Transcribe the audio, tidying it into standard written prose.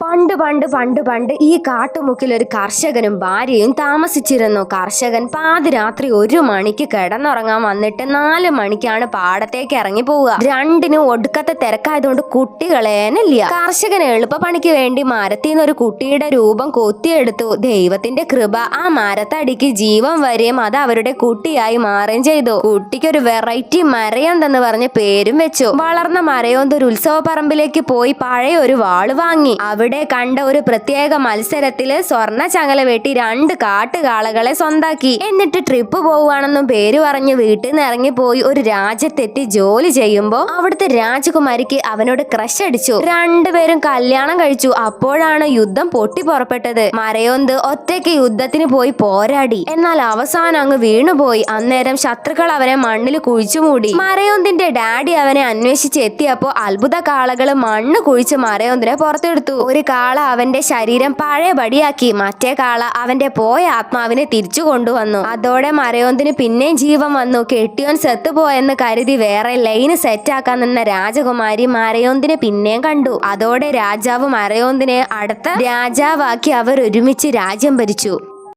പണ്ട് പണ്ട് പണ്ട് പണ്ട് ഈ കാട്ടുമുക്കിൽ ഒരു കർഷകനും ഭാര്യയും താമസിച്ചിരുന്നു. കർഷകൻ പാതിരാത്രി 1 മണിക്ക് കിടന്നുറങ്ങാൻ വന്നിട്ട് 4 മണിക്കാണ് പാടത്തേക്ക് ഇറങ്ങി പോവുക. രണ്ടിനും ഒടുക്കത്തെ തിരക്കായതുകൊണ്ട് കുട്ടികളേനില്ല. കർഷകൻ എളുപ്പപ്പണിക്ക് വേണ്ടി മരത്തിൽ നിന്ന് ഒരു കുട്ടിയുടെ രൂപം കൊത്തിയെടുത്തു. ദൈവത്തിന്റെ കൃപ, ആ മരത്തടിക്ക് ജീവൻ വരെയും അത് അവരുടെ കുട്ടിയായി മാറുകയും ചെയ്തു. കുട്ടിക്കൊരു വെറൈറ്റി മരയോന്തെന്ന് പറഞ്ഞ് പേരും വെച്ചു. വളർന്ന മരയോന്ത് ഒരു ഉത്സവ പറമ്പിലേക്ക് പോയി പഴയ ഒരു വാള് വാങ്ങി. അവിടെ കണ്ട ഒരു പ്രത്യേക മത്സരത്തില് സ്വർണ്ണ ചങ്ങല വെട്ടി 2 കാട്ടുകാളകളെ സ്വന്താക്കി. എന്നിട്ട് ട്രിപ്പ് പോവുകയാണെന്നും പേര് പറഞ്ഞ് വീട്ടിൽ നിന്ന് ഇറങ്ങിപ്പോയി ഒരു രാജ്യത്തെത്തി ജോലി ചെയ്യുമ്പോ അവിടുത്തെ രാജകുമാരിക്ക് അവനോട് ക്രഷ് അടിച്ചു. രണ്ടുപേരും കല്യാണം കഴിച്ചു. അപ്പോഴാണ് യുദ്ധം പൊട്ടി പുറപ്പെട്ടത്. മരയോന്ത് ഒറ്റയ്ക്ക് യുദ്ധത്തിന് പോയി പോരാടി. എന്നാൽ അവസാനം അങ്ങ് വീണുപോയി. അന്നേരം ശത്രുക്കൾ അവനെ മണ്ണിൽ കുഴിച്ചുമൂടി. മരയോന്തിന്റെ ഡാഡി അവനെ അന്വേഷിച്ച് എത്തിയപ്പോ അത്ഭുത കാളകള് മണ്ണ് കുഴിച്ച് മരയോന്തിനെ പുറത്തെടുത്തു. ഒരു കാള അവന്റെ ശരീരം പഴയപടിയാക്കി, മറ്റേ കാള അവന്റെ പോയ ആത്മാവിനെ തിരിച്ചു കൊണ്ടുവന്നു. അതോടെ മരയോന്തിന് പിന്നെയും ജീവൻ വന്നു. കെട്ടിയോൻ സെത്തുപോയെന്ന് കരുതി വേറെ ലൈന് സെറ്റാക്കാൻ നിന്ന രാജകുമാരി മരയോന്തിനെ പിന്നെയും കണ്ടു. അതോടെ രാജാവ് മരയോന്തിനെ അടുത്ത രാജാവാക്കി അവർ ഒരുമിച്ച് രാജ്യം ഭരിച്ചു.